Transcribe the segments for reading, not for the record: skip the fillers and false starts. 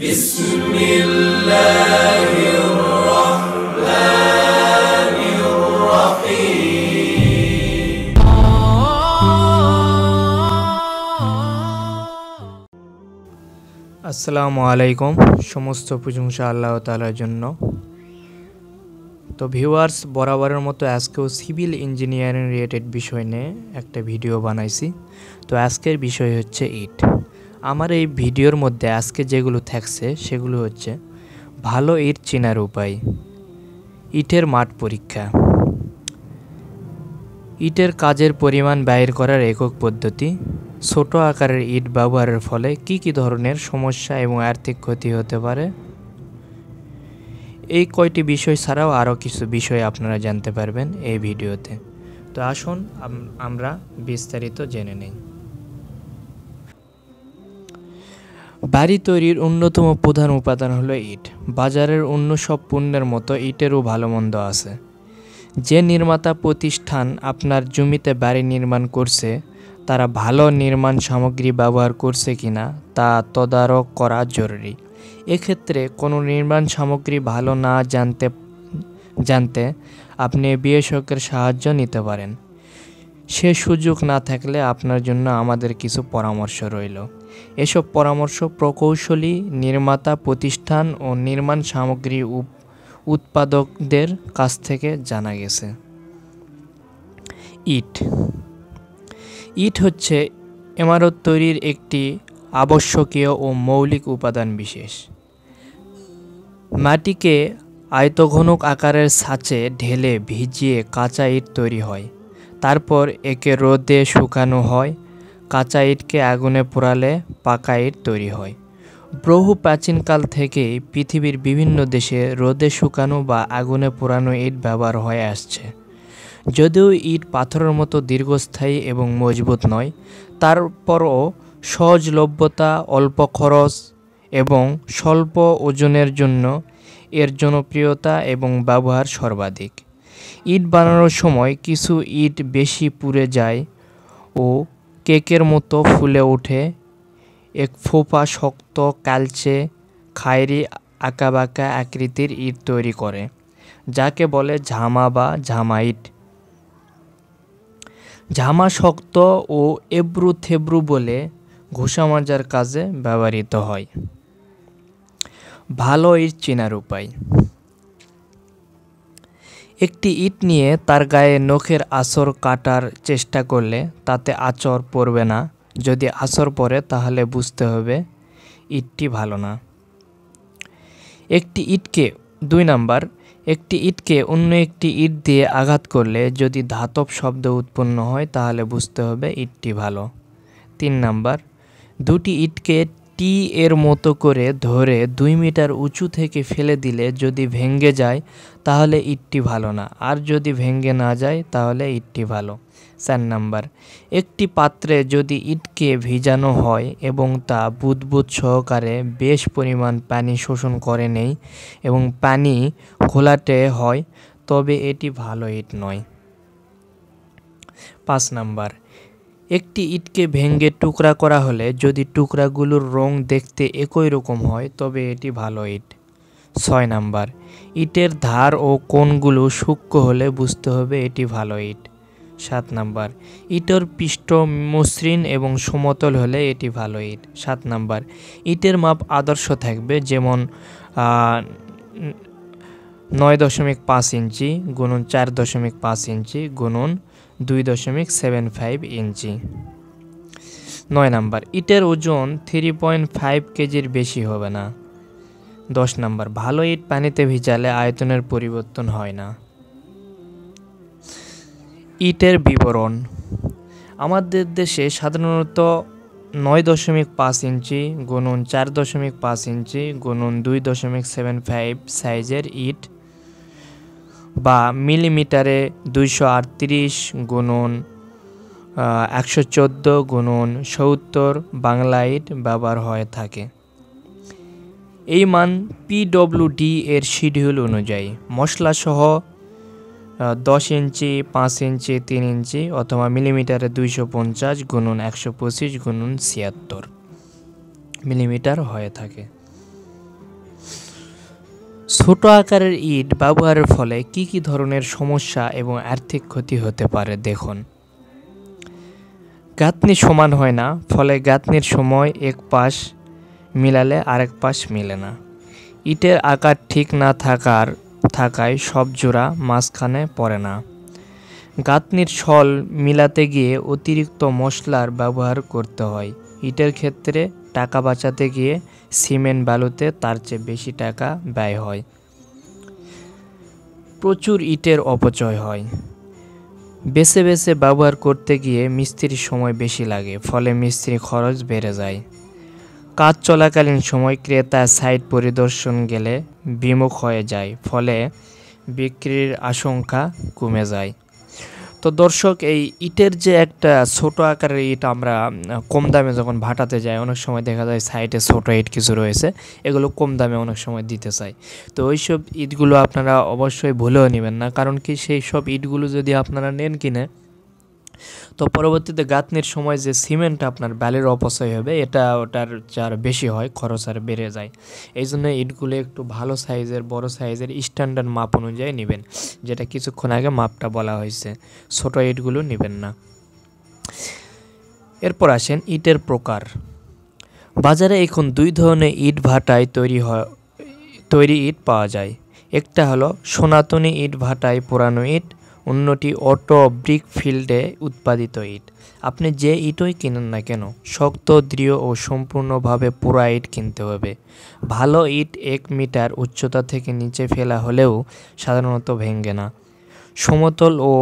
بسم الله الرحمن الرحيم আসসালামু আলাইকুম। সমস্ত প্রশংসা আল্লাহ তাআলার জন্য। তো ভিউয়ার্স, বরাবরের মতো আজকেও সিভিল ইঞ্জিনিয়ারিং রিলেটেড বিষয় নিয়ে একটা ভিডিও বানাইছি। তো আজকের বিষয় হচ্ছে ইট। আমার এই ভিডিওর মধ্যে আজকে যেগুলো থাকছে সেগুলো হচ্ছে ভালো ইট চেনার উপায়, ইটের মাঠ পরীক্ষা, ইটের কাজের পরিমাণ বাইর করার একক পদ্ধতি, ছোট আকারের ইট ব্যবহারের ফলে কি কি ধরনের সমস্যা এবং আর্থিক ক্ষতি হতে পারে। এই কয়টি বিষয় ছাড়াও আরও কিছু বিষয় আপনারা জানতে পারবেন এই ভিডিওতে। তো আসুন আমরা বিস্তারিত জেনে নেই। বাড়ি তৈরির অন্যতম প্রধান উপাদান হলো ইট। বাজারের অন্য সব পণ্যের মতো ইটেরও ভালো মন্দ আছে। যে নির্মাতা প্রতিষ্ঠান আপনার জমিতে বাড়ি নির্মাণ করছে তারা ভালো নির্মাণ সামগ্রী ব্যবহার করছে কিনা তা তদারক করা জরুরি। এক্ষেত্রে কোনো নির্মাণ সামগ্রী ভালো না জানতে আপনি বিশেষজ্ঞের সাহায্য নিতে পারেন। সে সুযোগ না থাকলে আপনার জন্য আমাদের কিছু পরামর্শ রইল। এসব পরামর্শ প্রকৌশলী, নির্মাতা প্রতিষ্ঠান ও নির্মাণ সামগ্রী উৎপাদকদের কাছ থেকে জানা গেছে। ইট হচ্ছে ইমারত তৈরির একটি আবশ্যকীয় ও মৌলিক উপাদান বিশেষ। মাটিকে আয়তঘনক আকারের ছাঁচে ঢেলে ভিজিয়ে কাঁচা ইট তৈরি হয়। তারপর একে রোদে শুকানো হয়। কাঁচা ইটকে আগুনে পোড়ালে পাকা ইট তৈরি হয়। বহু প্রাচীনকাল থেকেই পৃথিবীর বিভিন্ন দেশে রোদে শুকানো বা আগুনে পোড়ানো ইট ব্যবহার হয়ে আসছে। যদিও ইট পাথরের মতো দীর্ঘস্থায়ী এবং মজবুত নয়, তারপরও সহজলভ্যতা, অল্প খরচ এবং স্বল্প ওজনের জন্য এর জনপ্রিয়তা এবং ব্যবহার সর্বাধিক। ইট বানানোর সময় কিছু ইট বেশি পুড়ে যায় ও কেকের মতো ফুলে ওঠে। এক ফোঁপা শক্ত, কালচে, খায়রি, আঁকাবাঁকা আকৃতির ইট তৈরি করে, যাকে বলে ঝামা বা ঝামাইট। ঝামা শক্ত ও এবড়ো থেবড়ো বলে ঘষা মাজার কাজে ব্যবহৃত হয়। ভালো ইট চেনার উপায়। একটি ইট নিয়ে তার গায়ে নখের আঁচড় কাটার চেষ্টা করলে তাতে আঁচড় পড়বে না। যদি আঁচড় পড়ে তাহলে বুঝতে হবে ইটটি ভালো না। একটি ইটকে অন্য একটি ইট দিয়ে আঘাত করলে যদি ধাতব শব্দ উৎপন্ন হয় তাহলে বুঝতে হবে ইটটি ভালো। 3 নাম্বার, দুটি ইটকে টি এর মতো করে ধরে 2 মিটার উঁচু থেকে ফেলে দিলে যদি ভেঙে যায় তাহলে ইটটি ভালো না, আর যদি ভেঙে না যায় তাহলে ইটটি ভালো। 4 নাম্বার, একটি পাত্রে যদি ইটকে ভিজানো হয় এবং তা বুদবুদ সহকারে বেশ পরিমাণ পানি শোষণ করে নেয় এবং পানি ঘোলাটে হয় তবে এটি ভালো ইট নয়। 5 নাম্বার, একটি ইটকে ভেঙে টুকরা করা হলে যদি টুকরাগুলোর রং দেখতে একই রকম হয় তবে এটি ভালো ইট। 6 নাম্বার, ইটের ধার ও কোণগুলো সূক্ষ্ম হলে বুঝতে হবে এটি ভালো ইট। 7 নাম্বার, ইটের পৃষ্ঠ মসৃণ এবং সমতল হলে এটি ভালো ইট। 7 নাম্বার, ইটের মাপ আদর্শ থাকবে, যেমন 9.5 ইঞ্চি গুণন 4.5 ইঞ্চি গুণন 2.75 ইঞ্চি। 9 নাম্বার, ইটের ওজন 3.5 কেজির বেশি হবে না। 10 নাম্বার, ভালো ইট পানিতে ভিজালে আয়তনের পরিবর্তন হয় না। ইটের বিবরণ। আমাদের দেশে সাধারণত 9.5 ইঞ্চি গুণন 4.5 ইঞ্চি গুণন 2.75 সাইজের ইট বা মিলিমিটারে 238 গুণন 114 গুণন 70 বাংলা ইট ব্যবহার হয়ে থাকে। এই মান PWD এর শিডিউল অনুযায়ী মশলাসহ 10 ইঞ্চি, 5 ইঞ্চি, 3 ইঞ্চি অথবা মিলিমিটারে 250 গুণন 125 গুণন 76 মিলিমিটার হয়ে থাকে। ছোট আকারের ইট ব্যবহারের ফলে কি কি ধরনের সমস্যা এবং আর্থিক ক্ষতি হতে পারে দেখুন। গাঁথনি সমান হয় না, ফলে গাঁথনির সময় এক পাশ মিলালে আরেক পাশ মিলে না। ইটের আকার ঠিক না থাকায় সব জোড়া মাঝখানে পড়ে না। গাঁথনির শল মিলাতে গিয়ে অতিরিক্ত মশলার ব্যবহার করতে হয়। ইটের ক্ষেত্রে টাকা বাঁচাতে গিয়ে সিমেন্ট বালুতে তার চেয়ে বেশি টাকা ব্যয় হয়। প্রচুর ইটের অপচয় হয়। বেছে বেছে ব্যবহার করতে গিয়ে মিস্ত্রির সময় বেশি লাগে, ফলে মিস্ত্রি খরচ বেড়ে যায়। কাজ চলাকালীন সময় ক্রেতা সাইট পরিদর্শন গেলে বিমুখ হয়ে যায়, ফলে বিক্রির আশঙ্কা কমে যায়। তো দর্শক, এই ইটের যে একটা ছোট আকারের ইট আমরা কম দামে যখন ভাটাতে যাই, অনেক সময় দেখা যায় সাইডে ছোট ইট কিছু রয়েছে, এগুলো কম দামে অনেক সময় দিতে চাই। তো ওইসব ইটগুলো আপনারা অবশ্যই ভুলেও নেবেন না, কারণ কি সেই সব ইটগুলো যদি আপনারা নেন কিনে, তো পরবর্তীতে গাঁথনির সময় যে সিমেন্ট আপনার বালির অপচয় হবে, ওটার চার বেশি হয়, খরচ আর বেড়ে যায়। এই জন্য ইটগুলো একটু ভালো সাইজের, বড় সাইজের স্ট্যান্ডার্ড মাপ অনুযায়ী নেবেন, যেটা কিছুক্ষণ আগে মাপটা বলা হয়েছে। ছোট ইটগুলো নেবেন না। এরপর আসেন ইটের প্রকার। বাজারে এখন দুই ধরনের ইট ভাটায় তৈরি ইট পাওয়া যায়। একটা হলো সনাতনী ইট ভাটায় পোড়ানো ইট, অন্যটি অটো ব্রিক ফিল্ডে উৎপাদিত ইট। আপনি যে ইটই কিনেন না কেন, শক্ত, দৃঢ় ও সম্পূর্ণভাবে পোড়া ইট কিনতে হবে। ভালো ইট 1 মিটার উচ্চতা থেকে নিচে ফেলা হলেও সাধারণত ভেঙে না। সমতল ও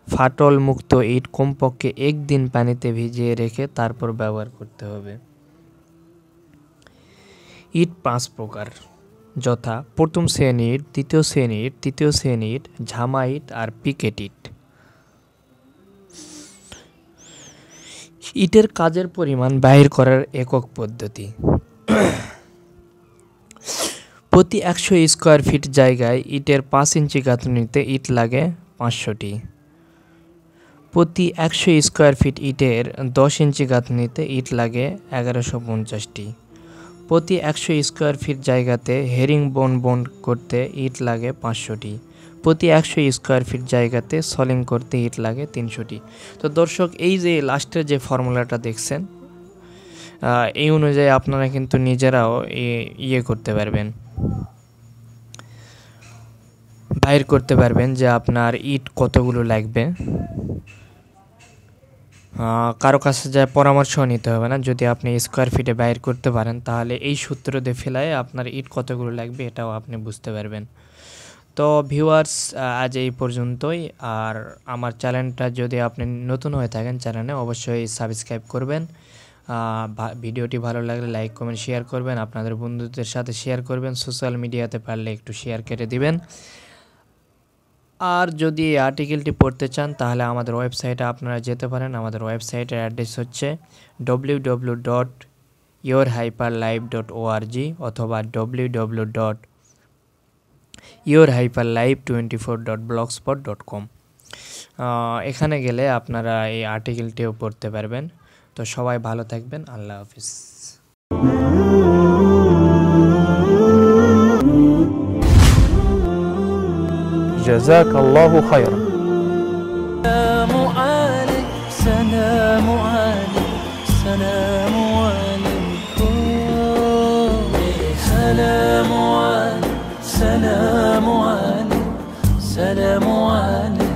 ফাটল মুক্ত ইট কমপক্ষে 1 দিন পানিতে ভিজিয়ে রেখে তারপর ব্যবহার করতে হবে। ইট 5 প্রকার, যথা প্রথম শ্রেণী ইট, দ্বিতীয় শ্রেণী ইট, তৃতীয় শ্রেণী ইট, ঝামা ইট আর পিকেট ইট। ইটের কাজের পরিমাণ বাহির করার একক পদ্ধতি। প্রতি 100 স্কোয়ার ফিট জায়গায় ইটের 5 ইঞ্চি গাঁথনিতে ইট লাগে 500টি। প্রতি 100 স্কোয়ার ফিট ইটের 10 ইঞ্চি গাঁথনিতে ইট লাগে 1150টি। প্রতি 100 স্কোয়ার ফিট জায়গাতে হেরিং বোন করতে ইট লাগে 500টি। প্রতি 100 স্কোয়ার ফিট জায়গাতে সলিং করতে ইট লাগে 300টি। তো দর্শক, এই যে লাস্টের যে ফর্মুলাটা দেখছেন, এই অনুযায়ী আপনারা কিন্তু নিজেরাও করতে পারবেন, বাইর করতে পারবেন যে আপনার ইট কতগুলো লাগবে। কারো কাছে যা পরামর্শ নিতে হবে না। যদি আপনি স্কোয়ার ফিটে বাইর করতে পারেন, তাহলে এই সূত্র দিয়ে ফেলায় আপনার ইট কতগুলো লাগবে এটাও আপনি বুঝতে পারবেন। তো ভিউয়ার্স, আজ এই পর্যন্তই। আর আমার চ্যানেলটা যদি আপনি নতুন হয়ে থাকেন, চ্যানেলে অবশ্যই সাবস্ক্রাইব করবেন। ভিডিওটি ভালো লাগলে লাইক, কমেন্ট, শেয়ার করবেন। আপনাদের বন্ধুদের সাথে শেয়ার করবেন। সোশ্যাল মিডিয়াতে পারলে একটু শেয়ার করে দিবেন। আর যদি এই আর্টিকেলটি পড়তে চান, তাহলে আমাদের ওয়েবসাইটে আপনারা যেতে পারেন। আমাদের ওয়েবসাইটের অ্যাড্রেস হচ্ছে www.yourhyperlife.org অথবা www.yourhyperlife24.blogspot.com। এখানে গেলে আপনারা এই আর্টিকেলটিও পড়তে পারবেন। তো সবাই ভালো থাকবেন। আল্লাহ হাফিজ। جزاك الله خيرا. سلام عليك، سلام عليك، سلام عليكم، سلام عليك، سلام عليك، سلام عليك.